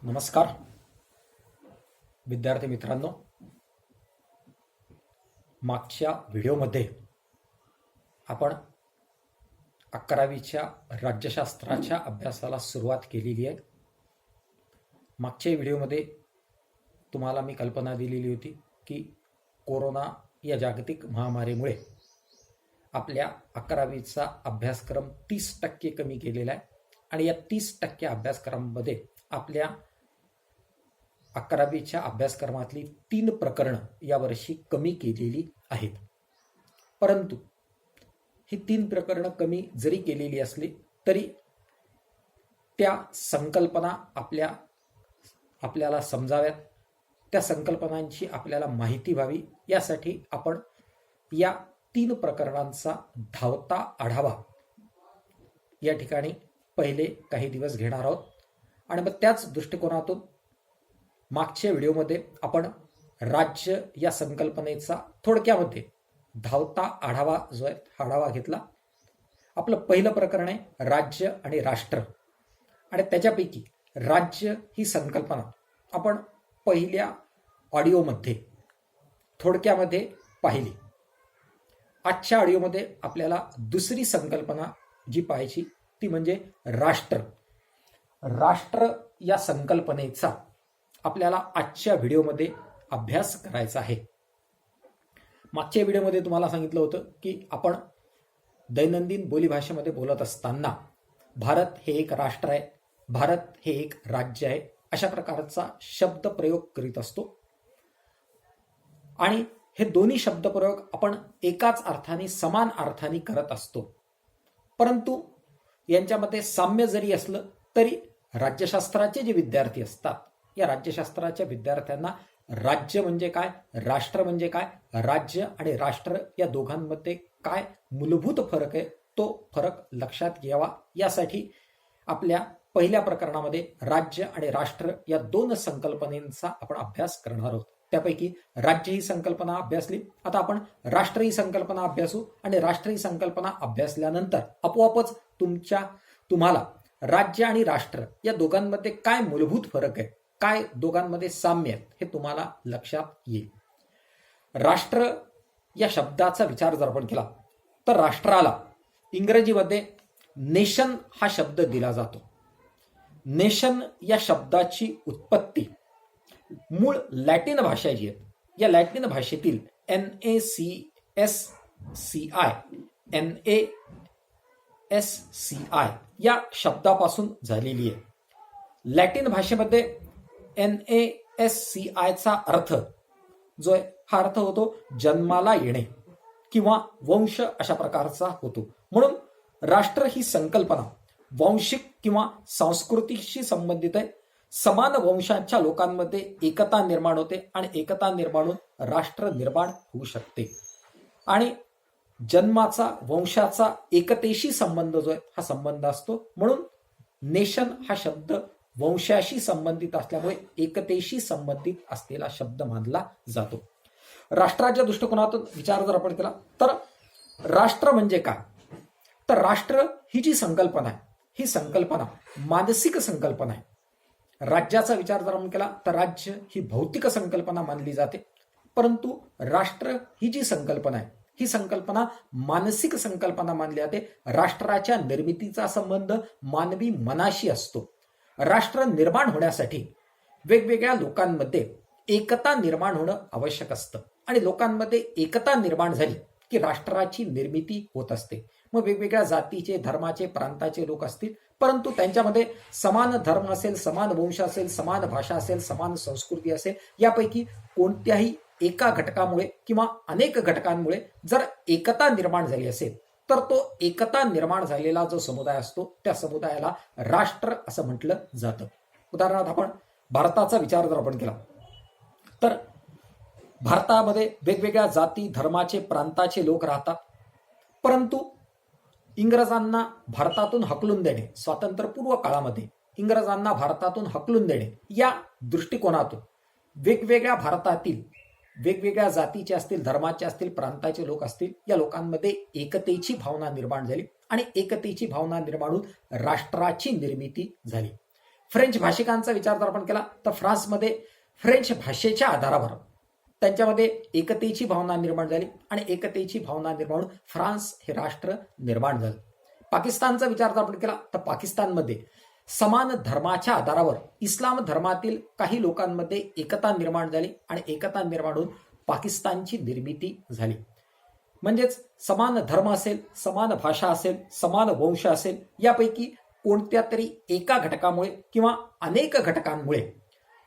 नमस्कार विद्यार्थी मित्रांनो. मागच्या व्हिडिओमध्ये आपण 11वीच्या राज्यशास्त्राच्या अभ्यासाला सुरुवात केलेली आहे. मागच्या व्हिडिओमध्ये तुम्हाला मी कल्पना दिलेली होती की कोरोना या जागतिक महामारीमुळे आपल्या 11वीचा अभ्यासक्रम 30% कमी केलेला आहे आणि या 30% अभ्यासक्रमामध्ये आपल्या 11वीच्या अभ्यासक्रमातली 3 प्रकरणं यावर्षी कमी केलेली आहेत. परंतु ही 3 प्रकरणं कमी जरी केलेली असली तरी त्या संकल्पना आपल्याला समजाव्यात, त्या संकल्पनांची आपल्याला माहिती व्हावी यासाठी आपण या 3 प्रकरणांचा धावता आढावा या ठिकाणी पहिले काही दिवस घेणार आहोत. आणि मग त्याच दृष्टिकोनातून मागच्या व्हिडिओमध्ये आपण राज्य या संकल्पनेचा थोडक्यामध्ये धावता आढावा जो आहे हा आढावा घेतला. आपलं पहिलं प्रकरण आहे राज्य आणि राष्ट्र, आणि त्याच्यापैकी राज्य ही संकल्पना आपण पहिल्या ऑडिओमध्ये थोडक्यामध्ये पाहिली. आजच्या ऑडिओमध्ये आपल्याला दुसरी संकल्पना जी पाहायची ती म्हणजे राष्ट्र. राष्ट्र या संकल्पनेचा आपल्याला आजच्या व्हिडिओमध्ये अभ्यास करायचा आहे. मागच्या व्हिडिओमध्ये तुम्हाला सांगितलं होतं की आपण दैनंदिन बोलीभाषेमध्ये बोलत असताना भारत हे एक राष्ट्र आहे, भारत हे एक राज्य आहे, अशा प्रकारचा शब्दप्रयोग करीत असतो. आणि हे दोन्ही शब्दप्रयोग आपण एकाच अर्थाने समान अर्थाने करत असतो. परंतु यांच्यामध्ये साम्य जरी असलं तरी राज्यशास्त्राचे जे विद्यार्थी असतात या राज्यशास्त्राच्या विद्यार्थ्यांना राज्य म्हणजे काय, राष्ट्र म्हणजे काय, राज्य आणि राष्ट्र या दोघांमध्ये काय मूलभूत फरक आहे तो फरक लक्षात घ्यावा यासाठी आपल्या पहिल्या प्रकरणामध्ये राज्य आणि राष्ट्र या 2 संकल्पनांचा आपण अभ्यास करणार आहोत. त्यापैकी राज्य ही संकल्पना अभ्यासली, आता आपण राष्ट्र ही संकल्पना अभ्यासू. आणि राष्ट्र ही संकल्पना अभ्यासल्यानंतर आपोआपच तुम्हाला राज्य आणि राष्ट्र या दोघांमध्ये काय मूलभूत फरक आहे, काय दोघांमध्ये साम्य आहे हे तुम्हाला लक्षात येईल. राष्ट्र या शब्दाचा विचार जर आपण केला तर राष्ट्राला इंग्रजीमध्ये नेशन हा शब्द दिला जातो. नेशन या शब्दाची उत्पत्ती मूळ लॅटिन भाषा जी आहे या लॅटिन भाषेतील NACSCI या शब्दापासून झालेली आहे. लॅटिन भाषेमध्ये NASCI चा अर्थ जो आहे हा अर्थ होतो जन्माला येणे किंवा वंश अशा प्रकारचा होतो. म्हणून राष्ट्र ही संकल्पना वांशिक किंवा सांस्कृतिकशी संबंधित आहे. समान वंशाच्या लोकांमध्ये एकता निर्माण होते आणि एकता निर्माण होऊन राष्ट्र निर्माण होऊ शकते. आणि जन्माचा वंशाचा एकतेशी संबंध जो आहे हा संबंध असतो. म्हणून नेशन हा शब्द वंशाशी संबंधित असल्यामुळे एकतेशी संबंधित असलेला शब्द मानला जातो. राष्ट्राच्या दृष्टिकोनातून विचार जर आपण केला तर राष्ट्र म्हणजे काय, तर राष्ट्र ही जी संकल्पना आहे ही संकल्पना मानसिक संकल्पना आहे. राज्याचा विचार जर आपण केला तर राज्य ही भौतिक संकल्पना मानली जाते. परंतु राष्ट्र ही जी संकल्पना आहे ही संकल्पना मानसिक संकल्पना मानली जाते. राष्ट्राच्या निर्मितीचा संबंध मानवी मनाशी असतो. राष्ट्र निर्माण होण्यासाठी वेगवेगळ्या लोकांमध्ये एकता निर्माण होणं आवश्यक असतं आणि लोकांमध्ये एकता निर्माण झाली की राष्ट्राची निर्मिती होत असते. मग वेगवेगळ्या जातीचे, धर्माचे, प्रांताचे लोक असतील, परंतु त्यांच्यामध्ये समान धर्म असेल, समान वंश असेल, समान भाषा असेल, समान संस्कृती असेल, यापैकी कोणत्याही एका घटकामुळे किंवा अनेक घटकांमुळे जर एकता निर्माण झाली असेल तर तो एकता निर्माण झालेला जो समुदाय असतो त्या समुदायाला राष्ट्र असं म्हटलं जातं. उदाहरणार्थ आपण भारताचा विचार जर आपण केला तर भारतामध्ये वेगवेगळ्या जाती, धर्माचे, प्रांताचे लोक राहतात. परंतु इंग्रजांना भारतातून हकलून देणे, स्वातंत्र्यपूर्व काळामध्ये इंग्रजांना भारतातून हकलून देणे या दृष्टिकोनातून वेगवेगळ्या भारतातील वेगवेगळ्या जातीचे असतील, धर्माचे असतील, प्रांताचे लोक असतील, या लोकांमध्ये एकतेची भावना निर्माण झाली आणि एकतेची भावना निर्माण होऊन राष्ट्राची निर्मिती झाली. फ्रेंच भाषिकांचा विचार जर आपण केला तर फ्रान्समध्ये फ्रेंच भाषेच्या आधारावर त्यांच्यामध्ये एकतेची भावना निर्माण झाली आणि एकतेची भावना निर्माण होऊन फ्रान्स हे राष्ट्र निर्माण झालं. पाकिस्तानचा विचार जर आपण केला तर पाकिस्तानमध्ये समान धर्माच्या आधारावर इस्लाम धर्मातील काही लोकांमध्ये एकता निर्माण झाली आणि एकता निर्माण होऊन पाकिस्तानची निर्मिती झाली. म्हणजेच समान धर्म असेल, समान भाषा असेल, समान वंश असेल, यापैकी कोणत्या तरी एका घटकामुळे किंवा अनेक घटकांमुळे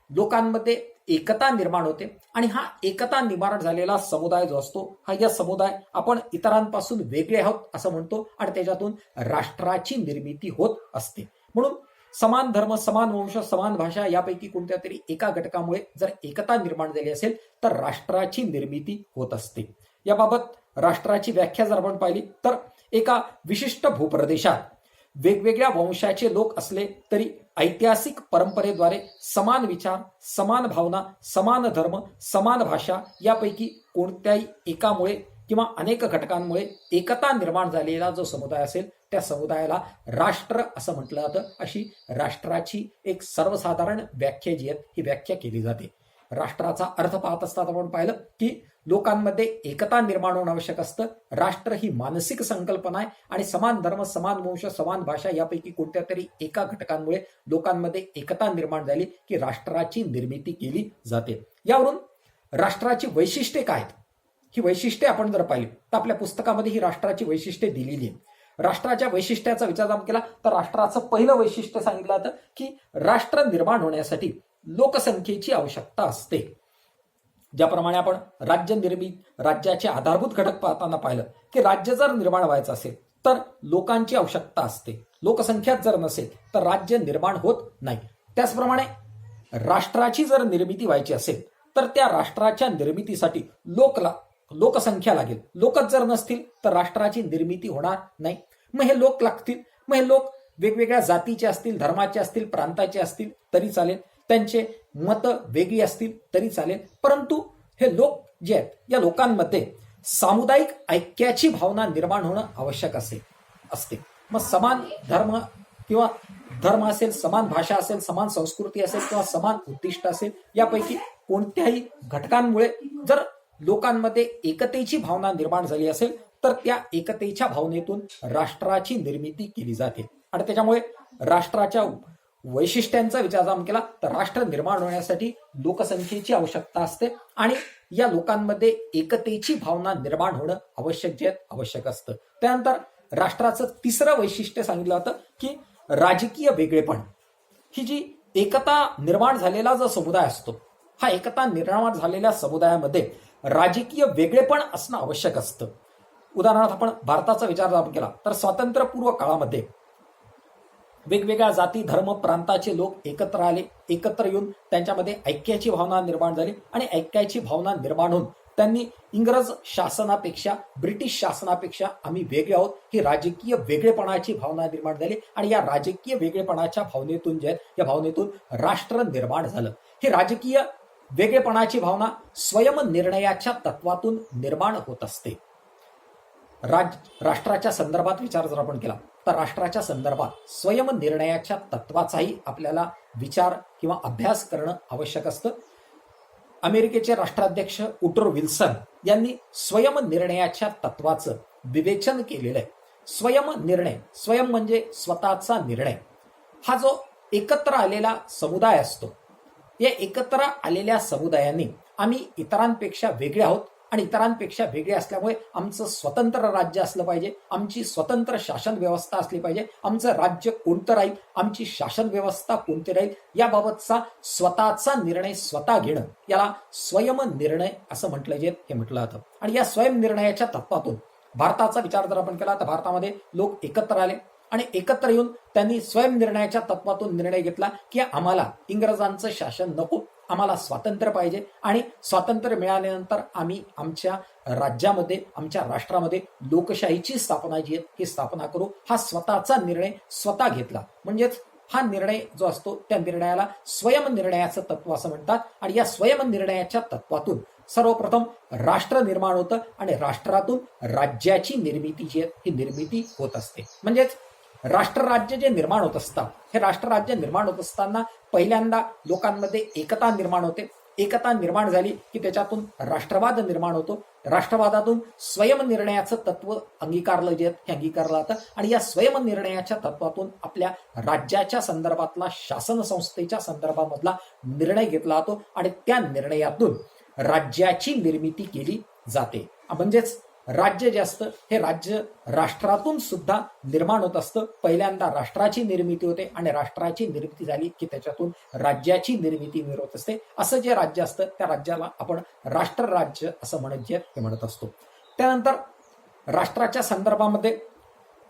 लोकांमध्ये एकता निर्माण होते आणि हा एकता निर्माण झालेला समुदाय जो असतो हा या समुदाय आपण इतरांपासून वेगळे आहोत असं म्हणतो आणि त्याच्यातून राष्ट्राची निर्मिती होत असते. म्हणून समान धर्म, समान वंश, समान भाषा यापैकी कोणत्या तरी एका घटकामुळे जर एकता निर्माण झाली असेल तर राष्ट्राची निर्मिती होत असते. याबाबत राष्ट्राची व्याख्या जर आपण पाहिली तर एका विशिष्ट भूप्रदेशात वेगवेगळ्या वंशाचे लोक असले तरी ऐतिहासिक परंपरेद्वारे समान विचार, समान भावना, समान धर्म, समान भाषा यापैकी कोणत्याही एकामुळे किंवा अनेक घटकांमुळे एकता निर्माण झालेला जो समुदाय असेल त्या समुदायाला राष्ट्र असं म्हटलं जातं. अशी राष्ट्राची एक सर्वसाधारण व्याख्या जी आहे ही व्याख्या केली जाते. राष्ट्राचा अर्थ पाहत असताना आपण पाहिलं की लोकांमध्ये एकता निर्माण होणं आवश्यक असतं. राष्ट्र ही मानसिक संकल्पना आहे आणि समान धर्म, समान वंश, समान भाषा यापैकी कोणत्या तरी एका घटकांमुळे लोकांमध्ये एकता निर्माण झाली की राष्ट्राची निर्मिती केली जाते. यावरून राष्ट्राची वैशिष्ट्ये काय आहेत ही वैशिष्ट्ये आपण जर पाहिली तर आपल्या पुस्तकामध्ये ही राष्ट्राची वैशिष्ट्ये दिलेली आहे. राष्ट्राच्या वैशिष्ट्याचा विचार आपण केला तर राष्ट्राचं पहिलं वैशिष्ट्य सांगितलं जातं की राष्ट्र निर्माण होण्यासाठी लोकसंख्येची आवश्यकता असते. ज्याप्रमाणे आपण राज्याचे आधारभूत घटक पाहताना पाहिलं की राज्य जर निर्माण व्हायचं असेल तर लोकांची आवश्यकता असते. लोकसंख्याच जर नसेल तर राज्य निर्माण होत नाही. त्याचप्रमाणे राष्ट्राची जर निर्मिती व्हायची असेल तर त्या राष्ट्राच्या निर्मितीसाठी लोकसंख्या लागेल. लोकच जर नसतील तर राष्ट्राची निर्मिती होणार नाही. मग हे लोक लागतील. मग हे लोक वेगवेगळ्या जातीचे असतील, धर्माचे असतील, प्रांताचे असतील तरी चालेल, त्यांचे मत वेगळी असतील तरी चालेल, परंतु हे लोक जे आहेत या लोकांमध्ये सामुदायिक ऐक्याची भावना निर्माण होणं आवश्यक असते. मग समान धर्म असेल, समान भाषा असेल, समान संस्कृती असेल किंवा समान उद्दिष्ट असेल, यापैकी कोणत्याही घटकांमुळे जर लोकांमध्ये एकतेची भावना निर्माण झाली असेल तर त्या एकतेच्या भावनेतून राष्ट्राची निर्मिती केली जाते. आणि त्याच्यामुळे राष्ट्राच्या वैशिष्ट्यांचा विचार जर केला तर राष्ट्र निर्माण होण्यासाठी लोकसंख्येची आवश्यकता असते आणि या लोकांमध्ये एकतेची भावना निर्माण होणं आवश्यक असतं. त्यानंतर राष्ट्राचं तिसरं वैशिष्ट्य सांगितलं जातं की राजकीय वेगळेपण. ही जी एकता निर्माण झालेला जो समुदाय असतो हा एकता निर्माण झालेल्या समुदायामध्ये राजकीय वेगळेपण असणं आवश्यक असतं. उदाहरणार्थ आपण भारताचा विचार जर केला तर स्वातंत्र्यपूर्व काळामध्ये वेगवेगळ्या जाती, धर्म, प्रांताचे लोक एकत्र आले. एकत्र येऊन त्यांच्यामध्ये ऐक्याची भावना निर्माण झाली आणि ऐक्याची भावना निर्माण होऊन त्यांनी इंग्रज शासनापेक्षा, ब्रिटिश शासनापेक्षा आम्ही वेगळे आहोत ही राजकीय वेगळेपणाची भावना निर्माण झाली आणि या राजकीय वेगळेपणाच्या भावनेतून जे आहे या भावनेतून राष्ट्र निर्माण झालं. ही राजकीय वेगळेपणाची भावना स्वयंनिर्णयाच्या तत्वातून निर्माण होत असते. राष्ट्राच्या संदर्भात विचार जर आपण केला तर राष्ट्राच्या संदर्भात स्वयंनिर्णयाच्या तत्वाचाही आपल्याला विचार किंवा अभ्यास करणं आवश्यक असतं. अमेरिकेचे राष्ट्राध्यक्ष वुड्रो विल्सन यांनी स्वयंनिर्णयाच्या तत्वाचं विवेचन केलेलं आहे. स्वयं म्हणजे स्वतःचा निर्णय. हा जो एकत्र आलेला समुदाय असतो या एकत्र आलेल्या समुदायाने आम्ही इतरांपेक्षा वेगळे आहोत आणि इतरांपेक्षा वेगळे असल्यामुळे आमचं स्वतंत्र राज्य असलं पाहिजे, आमची स्वतंत्र शासन व्यवस्था असली पाहिजे, आमचं राज्य कोणतं राहील, आमची शासन व्यवस्था कोणती राहील याबाबतचा स्वतःचा निर्णय स्वतः घेणं याला स्वयंनिर्णय असं म्हटलं जातं. आणि या स्वयंनिर्णयाच्या तत्वातून भारताचा विचार जर आपण केला तर भारतामध्ये लोक एकत्र आले आणि एकत्र येऊन त्यांनी स्वयंनिर्णयाच्या तत्वातून निर्णय घेतला की आम्हाला इंग्रजांचं शासन नको, आम्हाला स्वातंत्र्य पाहिजे आणि स्वातंत्र्य मिळाल्यानंतर आम्ही आमच्या राज्यामध्ये, आमच्या राष्ट्रामध्ये लोकशाहीची स्थापना जी आहे ही स्थापना करू. हा स्वतःचा निर्णय स्वतः घेतला. म्हणजेच हा निर्णय जो असतो त्या निर्णयाला स्वयंनिर्णयाचं तत्व असं म्हणतात. आणि या स्वयंनिर्णयाच्या तत्वातून सर्वप्रथम राष्ट्र निर्माण होतं आणि राष्ट्रातून राज्याची निर्मिती जी आहे ही निर्मिती होत असते. म्हणजेच राष्ट्रराज्य जे निर्माण होत असतात, हे राष्ट्रराज्य निर्माण होत असताना पहिल्यांदा लोकांमध्ये एकता निर्माण होते. एकता निर्माण झाली की त्याच्यातून राष्ट्रवाद निर्माण होतो. राष्ट्रवादातून स्वयंनिर्णयाचं तत्व अंगीकारलं जे हे अंगीकारलं जातं आणि या स्वयंनिर्णयाच्या तत्वातून आपल्या राज्याच्या संदर्भातला शासन संस्थेच्या संदर्भामधला निर्णय घेतला जातो आणि त्या निर्णयातून राज्याची निर्मिती केली जाते. म्हणजेच राज्य जे असतं हे राज्य राष्ट्रातून सुद्धा निर्माण होत असतं. पहिल्यांदा राष्ट्राची निर्मिती होते आणि राष्ट्राची निर्मिती झाली की त्याच्यातून राज्याची निर्मिती होत असते. असं जे राज्य असतं त्या राज्याला आपण राष्ट्रराज्य असं म्हणत असतो. त्यानंतर राष्ट्राच्या संदर्भामध्ये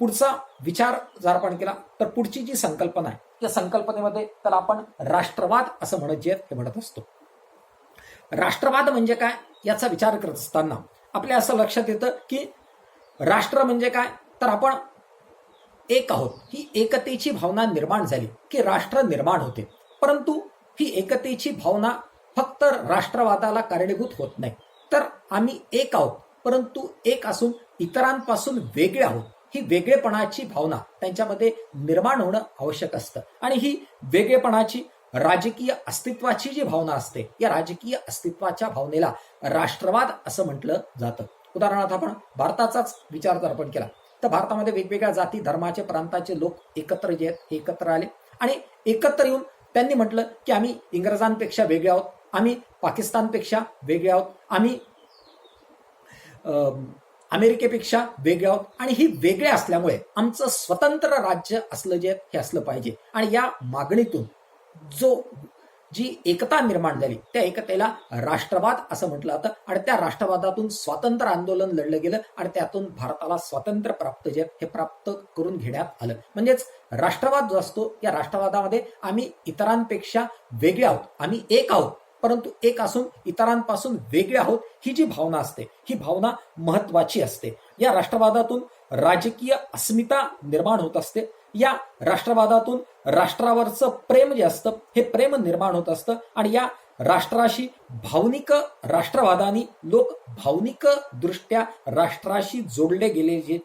पुढचा विचार जर आपण केला तर पुढची जी संकल्पना आहे त्या संकल्पनेमध्ये त्याला आपण राष्ट्रवाद असं म्हणत असतो. राष्ट्रवाद म्हणजे काय याचा विचार करत असताना आपल्या असं लक्षात येतं की राष्ट्र म्हणजे काय तर आपण एक आहोत. ही एकतेची भावना निर्माण झाली की राष्ट्र निर्माण होते. परंतु ही एकतेची भावना फक्त राष्ट्रवादाला कारणीभूत होत नाही, तर आम्ही एक आहोत परंतु एक असून इतरांपासून वेगळे आहोत. ही वेगळेपणाची भावना त्यांच्यामध्ये निर्माण होणं आवश्यक असतं आणि ही वेगळेपणाची राजकीय अस्तित्वाची जी भावना असते या राजकीय अस्तित्वाच्या भावनेला राष्ट्रवाद असं म्हटलं जातं. उदाहरणार्थ आपण भारताचाच विचार जर आपण केला तर भारतामध्ये वेगवेगळ्या जाती धर्माचे प्रांताचे लोक एकत्र जे आहेत हे एकत्र आले आणि एकत्र येऊन त्यांनी म्हटलं की आम्ही इंग्रजांपेक्षा वेगळे आहोत, आम्ही पाकिस्तानपेक्षा वेगळे आहोत, आम्ही अमेरिकेपेक्षा वेगळे आहोत आणि ही वेगळे असल्यामुळे आमचं स्वतंत्र राज्य असलं जे हे असलं पाहिजे. आणि या मागणीतून जी एकता निर्माण झाली त्या एकतेला राष्ट्रवाद असं म्हटलं जातं आणि त्या राष्ट्रवादातून स्वातंत्र्य आंदोलन लढलं गेलं आणि त्यातून भारताला स्वातंत्र्य प्राप्त करून घेण्यात आलं. म्हणजेच राष्ट्रवाद जो असतो या राष्ट्रवादामध्ये आम्ही इतरांपेक्षा वेगळे आहोत, आम्ही एक आहोत परंतु एक असून इतरांपासून वेगळे आहोत ही जी भावना असते ही भावना महत्वाची असते. या राष्ट्रवादातून राजकीय अस्मिता निर्माण होत असते. या राष्ट्रवादातून राष्ट्रावरचं प्रेम जे असतं हे प्रेम निर्माण होत असतं आणि या राष्ट्राशी भावनिक राष्ट्रवादाने लोक भावनिक दृष्ट्या राष्ट्राशी जोडले जे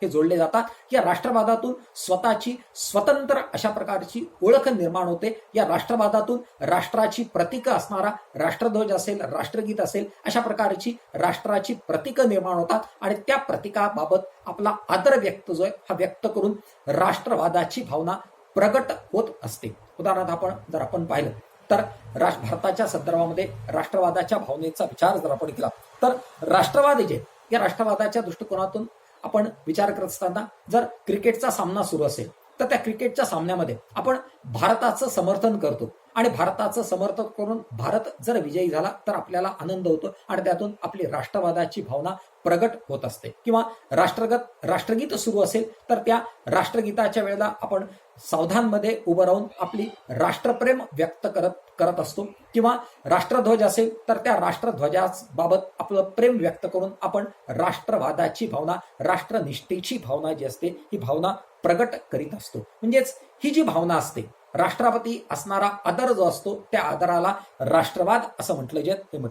हे जोडले जातात. या राष्ट्रवादातून स्वतःची स्वतंत्र अशा प्रकारची ओळख निर्माण होते. या राष्ट्रवादातून राष्ट्राची प्रतीक असणारा राष्ट्रध्वज असेल, राष्ट्रगीत असेल अशा प्रकारची राष्ट्राची प्रतीकं निर्माण होतात आणि त्या प्रतीकाबाबत आपला आदर व्यक्त करून राष्ट्रवादाची भावना प्रगट होत असते. उदाहरणार्थ जर आपण पाहिलं तर भारताच्या संदर्भामध्ये राष्ट्रवादाच्या भावनेचा विचार जर आपण केला तर राष्ट्रवाद जे या राष्ट्रवादाच्या दृष्टिकोनातून आपण विचार करत असताना जर क्रिकेटचा सामना सुरू असेल तर त्या क्रिकेटच्या सामन्यामध्ये आपण भारताचं समर्थन करतो आणि भारताचं समर्थन करून भारत जर विजयी झाला तर आपल्याला आनंद होतो आणि त्यातून आपली राष्ट्रवादाची भावना प्रगट होत असते. किंवा राष्ट्रगीत सुरू असेल तर त्या राष्ट्रगीताच्या वेळेला आपण सावधानमध्ये उभं राहून आपली राष्ट्रप्रेम व्यक्त करत असतो. किंवा राष्ट्रध्वज असेल तर त्या राष्ट्रध्वजाबाबत आपलं प्रेम व्यक्त करून आपण राष्ट्रवादाची भावना, राष्ट्रनिष्ठेची भावना जी असते ही भावना प्रगट करीत असतो. म्हणजेच ही जी भावना असते राष्ट्राप्रती असणारा आदर जो असतो त्या आदराला राष्ट्रवाद असं म्हटलं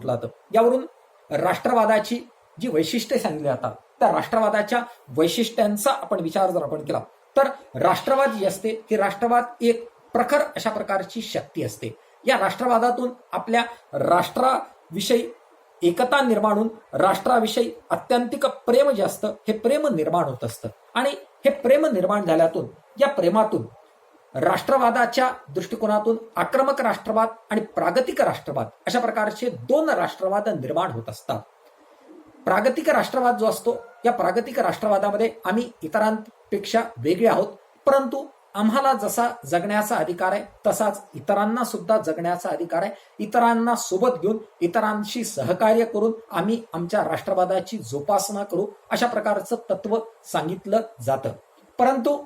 जातं. यावरून राष्ट्रवादाची जी वैशिष्ट्ये सांगितली जातात त्या राष्ट्रवादाच्या वैशिष्ट्यांचा आपण विचार जर आपण केला तर राष्ट्रवाद जी असते ही राष्ट्रवाद एक प्रखर अशा प्रकारची शक्ती असते. या राष्ट्रवादातून आपल्या राष्ट्राविषयी एकता निर्माण होऊन राष्ट्राविषयी अत्यंतिक प्रेम जे असतं हे प्रेम निर्माण होत असतं आणि हे प्रेम निर्माण झाल्यातून या प्रेमातून राष्ट्रवादाच्या दृष्टिकोनातून आक्रमक राष्ट्रवाद आणि प्रागतिक राष्ट्रवाद अशा प्रकारचे दोन राष्ट्रवाद निर्माण होत असतात. प्रागतिक राष्ट्रवाद जो असतो या प्रागतिक राष्ट्रवादामध्ये आम्ही इतरांपेक्षा वेगळे आहोत परंतु आम्हाला जसा जगण्याचा अधिकार आहे तसाच इतरांना सुद्धा जगण्याचा अधिकार आहे. इतरांना सोबत घेऊन इतरांशी सहकार्य करून आम्ही आमच्या राष्ट्रवादाची जोपासना करू अशा प्रकारचं तत्व सांगितलं जातं. परंतु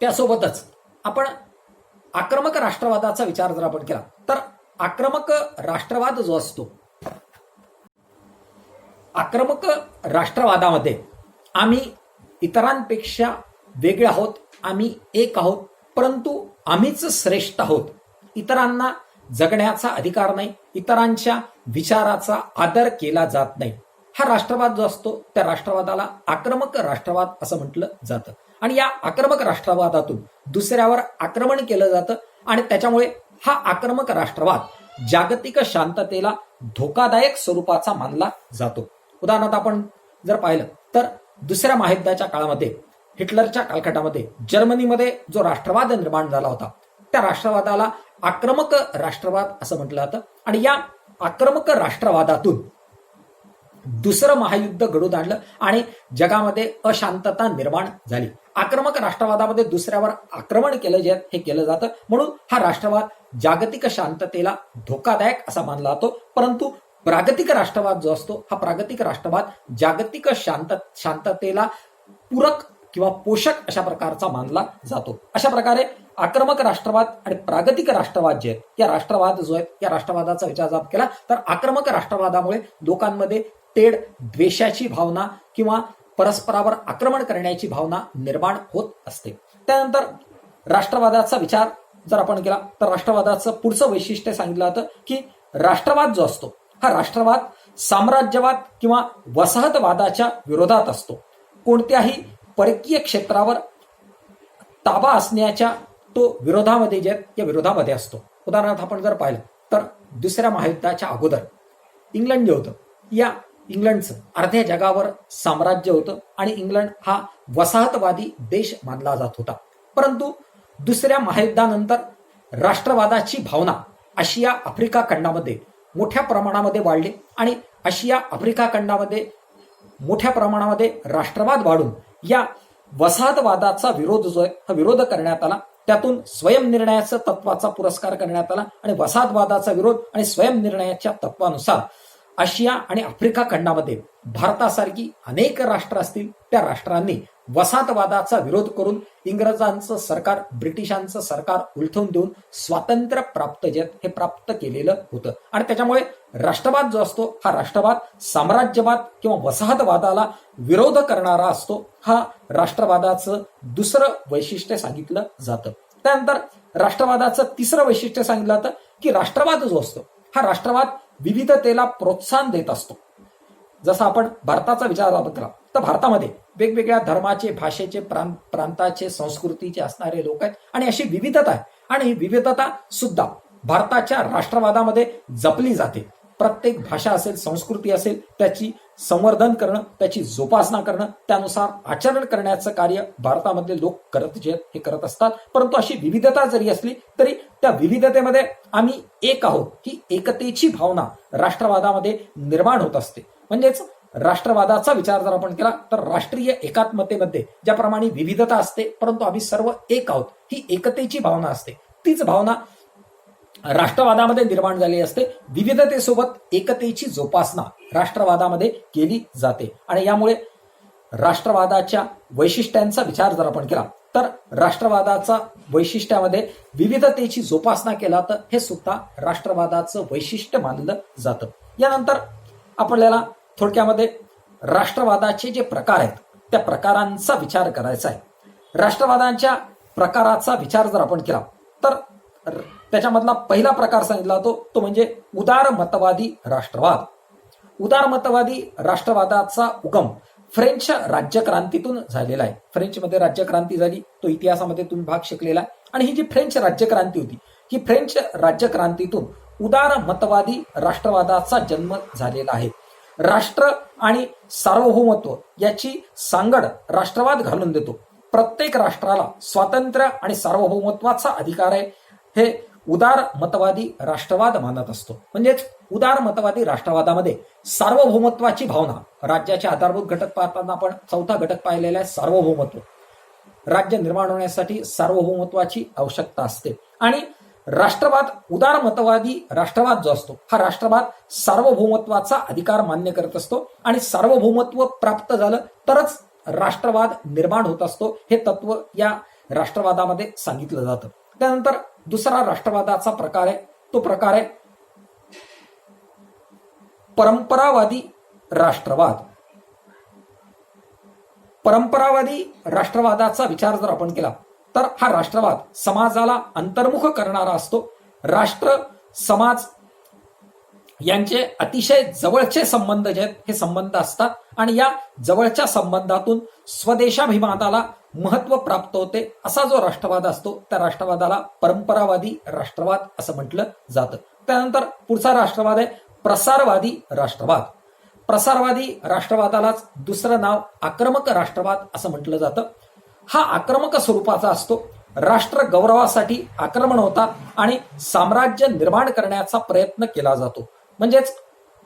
त्यासोबतच आपण आक्रमक राष्ट्रवादाचा विचार जर आपण केला तर आक्रमक राष्ट्रवाद जो असतो आक्रमक राष्ट्रवादामध्ये आम्ही इतरांपेक्षा वेगळे आहोत, आम्ही एक आहोत परंतु आम्हीच श्रेष्ठ आहोत, इतरांना जगण्याचा अधिकार नाही, इतरांच्या विचाराचा आदर केला जात नाही. हा राष्ट्रवाद जो असतो त्या राष्ट्रवादाला आक्रमक राष्ट्रवाद असं म्हटलं जातं. आणि या आक्रमक राष्ट्रवादातून दुसऱ्यावर आक्रमण केलं जातं आणि त्याच्यामुळे हा आक्रमक राष्ट्रवाद जागतिक शांततेला धोकादायक स्वरूपाचा मानला जातो. उदाहरणार्थ आपण जर पाहिलं तर दुसऱ्या महायुद्धाच्या काळामध्ये हिटलरच्या कालखंडामध्ये जर्मनीमध्ये जो राष्ट्रवाद निर्माण झाला होता त्या राष्ट्रवादाला आक्रमक राष्ट्रवाद असं म्हटलं जातं आणि या आक्रमक राष्ट्रवादातून दुसरं महायुद्ध घडून आणलं आणि जगामध्ये अशांतता निर्माण झाली. आक्रमक राष्ट्रवादामध्ये दुसऱ्यावर आक्रमण केलं जे हे केलं जातं म्हणून हा राष्ट्रवाद जागतिक शांततेला धोकादायक असा मानला जातो. परंतु प्रागतिक राष्ट्रवाद जो असतो हा प्रागतिक राष्ट्रवाद जागतिक शांततेला पूरक किंवा पोषक अशा प्रकारचा मानला जातो. अशा प्रकारे आक्रमक राष्ट्रवाद आणि प्रागतिक राष्ट्रवाद जे आहेत या राष्ट्रवाद जो आहे या राष्ट्रवादाचा विचार जर केला तर आक्रमक राष्ट्रवादामुळे लोकांमध्ये तेढ, द्वेषाची भावना किंवा परस्परावर आक्रमण करण्याची भावना निर्माण होत असते. त्यानंतर राष्ट्रवादाचा विचार जर आपण केला तर राष्ट्रवादाचं पुढचं वैशिष्ट्य सांगितलं जातं की राष्ट्रवाद जो असतो हा राष्ट्रवाद साम्राज्यवाद किंवा वसाहतवादाच्या विरोधात असतो. कोणत्याही परकीय क्षेत्रावर ताबा असण्याच्या तो विरोधामध्ये जे या विरोधामध्ये असतो. उदाहरणार्थ आपण जर पाहिलं तर दुसऱ्या महायुद्धाच्या अगोदर इंग्लंड जे होतं या इंग्लंडचं अर्ध्या जगावर साम्राज्य होतं आणि इंग्लंड हा वसाहतवादी देश मानला जात होता. परंतु दुसऱ्या महायुद्धानंतर राष्ट्रवादाची भावना आशिया आफ्रिका खंडामध्ये मोठ्या प्रमाणामध्ये वाढली आणि आशिया आफ्रिका खंडामध्ये मोठ्या प्रमाणामध्ये राष्ट्रवाद वाढून या वसाहतवादाचा विरोध जो आहे हा विरोध करण्यात आला. त्यातून स्वयंनिर्णयाच्या तत्वाचा पुरस्कार करण्यात आला आणि वसाहतवादाचा विरोध आणि स्वयंनिर्णयाच्या तत्वानुसार आशिया आणि आफ्रिका खंडामध्ये भारतासारखी अनेक राष्ट्र असतील त्या राष्ट्रांनी वसाहतवादाचा विरोध करून इंग्रजांचं सरकार ब्रिटिशांचं सरकार उलथून देऊन स्वातंत्र्य प्राप्त जे हे प्राप्त केलेलं होतं. आणि त्याच्यामुळे राष्ट्रवाद जो असतो हा राष्ट्रवाद साम्राज्यवाद किंवा वसाहतवादाला विरोध करणारा असतो. हा राष्ट्रवादाचं दुसरं वैशिष्ट्य सांगितलं जातं. त्यानंतर राष्ट्रवादाचं तिसरं वैशिष्ट्य सांगितलं जातं की राष्ट्रवाद जो असतो हा राष्ट्रवाद विविधतेला प्रोत्साहन देत असतो. जसं आपण भारताचा विचार केला तर भारतामध्ये वेगवेगळ्या धर्माचे, भाषेचे, प्रांताचे, संस्कृतीचे असणारे लोक आहेत आणि अशी विविधता आहे आणि ही विविधता सुद्धा भारताच्या राष्ट्रवादामध्ये जपली जाते. प्रत्येक भाषा असेल, संस्कृती असेल त्याची संवर्धन करणं, त्याची जोपासना करणं, त्यानुसार आचरण करण्याचं कार्य भारतामधले लोक हे करत असतात. परंतु अशी विविधता जरी असली तरी त्या विविधतेमध्ये आम्ही एक आहोत ही एकतेची भावना राष्ट्रवादामध्ये निर्माण होत असते. म्हणजेच राष्ट्रवादाचा विचार जर आपण केला तर राष्ट्रीय एकात्मतेमध्ये ज्याप्रमाणे विविधता असते परंतु आम्ही सर्व एक आहोत ही एकतेची भावना असते. तीच भावना राष्ट्रवादामध्ये निर्माण झाली असते. विविधतेसोबत एकतेची जोपासना राष्ट्रवादामध्ये केली जाते आणि यामुळे राष्ट्रवादाच्या वैशिष्ट्यांचा विचार जर आपण केला तर राष्ट्रवादाचा वैशिष्ट्यामध्ये विविधतेची जोपासना केला तर हे सुद्धा राष्ट्रवादाचं वैशिष्ट्य मानलं जातं. यानंतर आपल्याला थोडक्यामध्ये राष्ट्रवादाचे जे प्रकार आहेत त्या प्रकारांचा विचार करायचा आहे. राष्ट्रवादाच्या प्रकाराचा विचार जर आपण केला तर त्याच्यामधला पहिला प्रकार सांगितला तो म्हणजे उदारमतवादी राष्ट्रवाद. उदारमतवादी राष्ट्रवादाचा उगम फ्रेंच राज्यक्रांतीतून झालेला आहे. फ्रेंचमध्ये राज्यक्रांती झाली तो इतिहासामध्ये तुम्ही भाग शिकलेला आहे आणि ही जी फ्रेंच राज्यक्रांती होती ही फ्रेंच राज्यक्रांतीतून उदारमतवादी राष्ट्रवादाचा जन्म झालेला आहे. राष्ट्र आणि सार्वभौमत्व याची सांगड राष्ट्रवाद घालून देतो. प्रत्येक राष्ट्राला स्वातंत्र्य आणि सार्वभौमत्वाचा अधिकार आहे हे उदारमतवादी राष्ट्रवाद मानत असतो. म्हणजेच उदारमतवादी राष्ट्रवादामध्ये सार्वभौमत्वाची भावना, राज्याचे आधारभूत घटक पाहताना आपण चौथा घटक पाहिलेला आहे सार्वभौमत्व. राज्य निर्माण होण्यासाठी सार्वभौमत्वाची आवश्यकता असते आणि राष्ट्रवाद उदारमतवादी राष्ट्रवाद जो असतो हा राष्ट्रवाद सार्वभौमत्वाचा अधिकार मान्य करत असतो आणि सार्वभौमत्व प्राप्त झालं तरच राष्ट्रवाद निर्माण होत असतो. हे तत्व या राष्ट्रवादामध्ये सांगितलं जातं. त्यानंतर दुसरा राष्ट्रवादाचा प्रकार आहे तो प्रकार आहे परंपरावादी राष्ट्रवाद. परंपरावादी राष्ट्रवादाचा विचार जर आपण केला तर हा राष्ट्रवाद समाजाला अंतर्मुख करणारा असतो. राष्ट्र, समाज यांचे अतिशय जवळचे संबंध जे आहेत हे संबंध असतात आणि या जवळच्या संबंधातून स्वदेशाभिमानाला महत्व प्राप्त होते. असा जो राष्ट्रवाद असतो त्या राष्ट्रवादाला परंपरावादी राष्ट्रवाद असं म्हटलं जातं. त्यानंतर पुढचा राष्ट्रवाद आहे प्रसारवादी राष्ट्रवाद. प्रसारवादी राष्ट्रवादालाच दुसरं नाव आक्रमक राष्ट्रवाद असं म्हटलं जातं. हा आक्रमक स्वरूपाचा असतो. राष्ट्र गौरवासाठी आक्रमण होतात आणि साम्राज्य निर्माण करण्याचा प्रयत्न केला जातो. म्हणजेच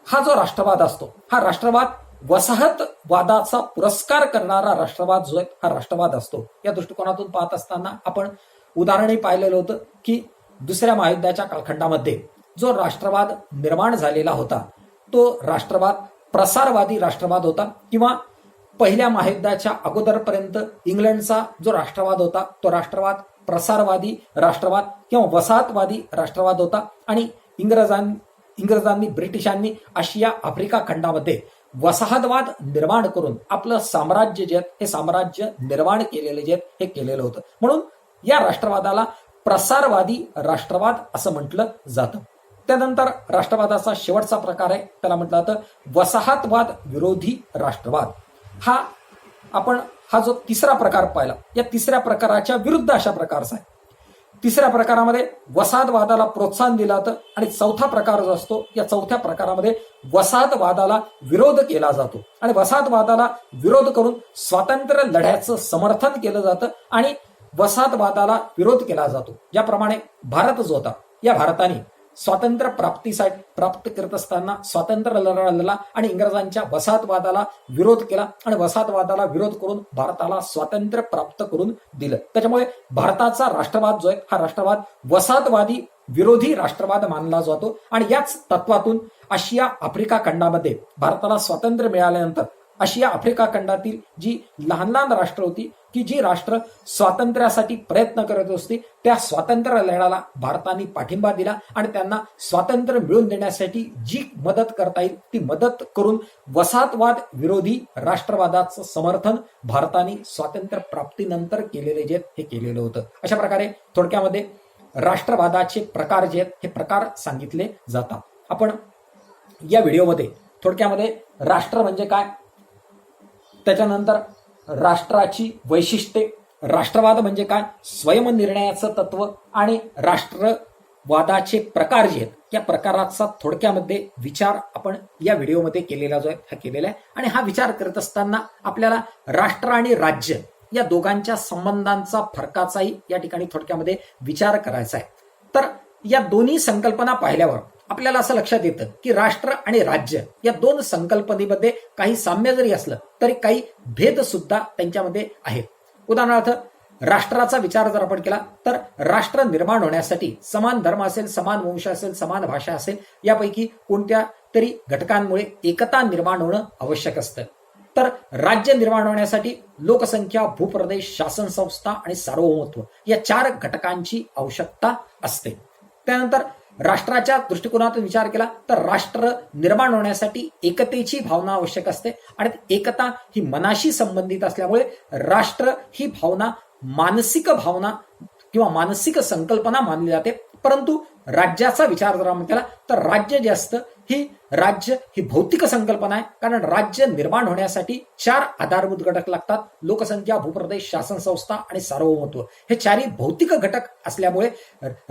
हा जो राष्ट्रवाद असतो हा राष्ट्रवाद वसाहतवादाचा पुरस्कार करणारा राष्ट्रवाद जो आहे हा राष्ट्रवाद असतो. या दृष्टिकोनातून पाहत असताना आपण उदाहरणही पाहिलेलं होतं की दुसऱ्या महायुद्धाच्या कालखंडामध्ये जो राष्ट्रवाद निर्माण झालेला होता तो राष्ट्रवाद प्रसारवादी राष्ट्रवाद होता, किंवा पहिल्या महायुद्धाच्या अगोदरपर्यंत इंग्लंडचा जो राष्ट्रवाद होता तो राष्ट्रवाद प्रसारवादी राष्ट्रवाद किंवा वसाहतवादी राष्ट्रवाद होता. आणि इंग्रजांनी ब्रिटिशांनी आशिया आफ्रिका खंडामध्ये वसाहतवाद निर्माण करून आपलं साम्राज्य जे हे साम्राज्य निर्माण केलेले जे हे केलेलं होतं. म्हणून या राष्ट्रवादाला प्रसारवादी राष्ट्रवाद असं म्हटलं जातं. त्यानंतर राष्ट्रवादाचा शेवटचा प्रकार आहे त्याला म्हटलं जातं वसाहतवाद विरोधी राष्ट्रवाद. हा जो तिसरा प्रकार पाहिला या तिसऱ्या प्रकाराच्या विरुद्ध अशा प्रकारचा आहे. तिसऱ्या प्रकारामध्ये वसाहतवादाला प्रोत्साहन दिलं जातं आणि चौथा प्रकार जो असतो या चौथ्या प्रकारामध्ये वसाहतवादाला विरोध केला जातो आणि वसाहतवादाला विरोध करून स्वातंत्र्य लढ्याचं समर्थन केलं जातं आणि वसाहतवादाला विरोध केला जातो. ज्याप्रमाणे भारत जो होता या भारताने स्वातंत्र्य प्राप्त करत असताना स्वातंत्र्य लढा लढला आणि इंग्रजांच्या वसाहतवादाला विरोध केला आणि वसाहतवादाला विरोध करून भारताला स्वातंत्र्य प्राप्त करून दिलं. त्याच्यामुळे भारताचा राष्ट्रवाद जो आहे हा राष्ट्रवाद वसाहतवादी विरोधी राष्ट्रवाद मानला जातो. आणि याच तत्वातून आशिया आफ्रिका खंडामध्ये भारताला स्वातंत्र्य मिळाल्यानंतर आशिया आफ्रिका खंडातील जी लहान लहान राष्ट्र होती की जी राष्ट्र स्वातंत्र्यासाठी प्रयत्न करत असते त्या स्वातंत्र्य लढ्याला भारताने पाठिंबा दिला आणि त्यांना स्वातंत्र्य मिळवून देण्यासाठी जी मदत करता येईल ती मदत करून वसाहतवाद विरोधी राष्ट्रवादाचं समर्थन भारताने स्वातंत्र्य प्राप्तीनंतर केलेले जे हे केलेलं होतं. अशा प्रकारे थोडक्यामध्ये राष्ट्रवादाचे प्रकार जे आहेत हे प्रकार सांगितले जातात. आपण या व्हिडिओमध्ये थोडक्यामध्ये राष्ट्र म्हणजे काय, त्याच्यानंतर राष्ट्राची वैशिष्ट्ये, राष्ट्रवाद म्हणजे काय, स्वयंनिर्णयाचं तत्व आणि राष्ट्रवादाचे प्रकार जे आहेत या प्रकाराचा थोडक्यामध्ये विचार आपण या व्हिडिओमध्ये केलेला जो आहे हा केलेला आहे. आणि हा विचार करत असताना आपल्याला राष्ट्र आणि राज्य या दोघांच्या संबंधांचा फरकाचाही या ठिकाणी थोडक्यामध्ये विचार करायचा आहे. तर या दोन्ही संकल्पना पाहिल्यावर आपल्याला असं लक्षात येतं की राष्ट्र आणि राज्य या दोन संकल्पनेमध्ये काही साम्य जरी असलं तरी काही भेद सुद्धा त्यांच्यामध्ये आहेत. उदाहरणार्थ राष्ट्राचा विचार जर आपण केला तर राष्ट्र निर्माण होण्यासाठी समान धर्म असेल, समान वंश असेल, समान भाषा असेल यापैकी कोणत्या तरी घटकांमुळे एकता निर्माण होणं आवश्यक असतं. तर राज्य निर्माण होण्यासाठी लोकसंख्या, भूप्रदेश, शासन संस्था आणि सार्वभौमत्व या 4 घटकांची आवश्यकता असते. त्यानंतर राष्ट्राच्या दृष्टिकोनातून विचार केला तर राष्ट्र निर्माण होण्यासाठी एकतेची भावना आवश्यक असते आणि एकता ही मनाशी संबंधित असल्यामुळे राष्ट्र ही भावना मानसिक भावना किंवा मानसिक संकल्पना मानली जाते. परंतु राज्याचा विचार जर आपण केला तर राज्य जे असतं राज्य ही भौतिक संकल्पना आहे, कारण राज्य निर्माण होण्यासाठी 4 आधारभूत घटक लागतात: लोकसंख्या, भूप्रदेश, शासन संस्था आणि सार्वभौमत्व. हे 4ही भौतिक घटक असल्यामुळे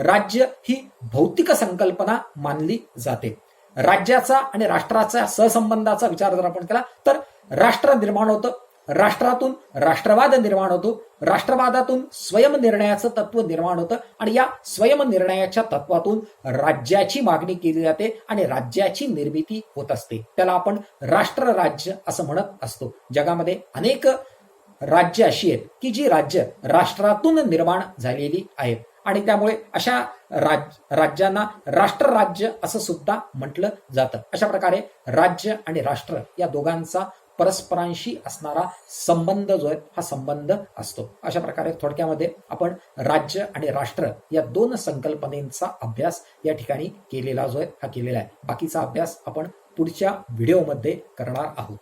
राज्य ही भौतिक संकल्पना मानली जाते. राज्याचा आणि राष्ट्राचा सहसंबंधाचा विचार जर आपण केला तर राष्ट्र निर्माण होतं, राष्ट्रातून राष्ट्रवाद निर्माण होतो, राष्ट्रवादातून स्वयंनिर्णयाचं तत्व निर्माण होतं आणि या स्वयंनिर्णयाच्या तत्वातून राज्याची मागणी केली जाते आणि राज्याची निर्मिती होत असते. त्याला आपण राष्ट्र राज्य असं म्हणत असतो. जगामध्ये अनेक राज्य अशी आहेत की जी राज्य राष्ट्रातून निर्माण झालेली आहेत आणि त्यामुळे अशा राज्यांना राष्ट्रराज्य असं सुद्धा म्हटलं जातं. अशा प्रकारे राज्य आणि राष्ट्र या दोघांचा परस्परांशी असणारा संबंध जो आहे हा संबंध असतो. अशा प्रकारे थोडक्यामध्ये आपण राज्य आणि राष्ट्र या 2 संकल्पनेचा अभ्यास या ठिकाणी केलेला जो आहे हा केलेला आहे. बाकीचा अभ्यास आपण पुढच्या व्हिडिओमध्ये करणार आहोत.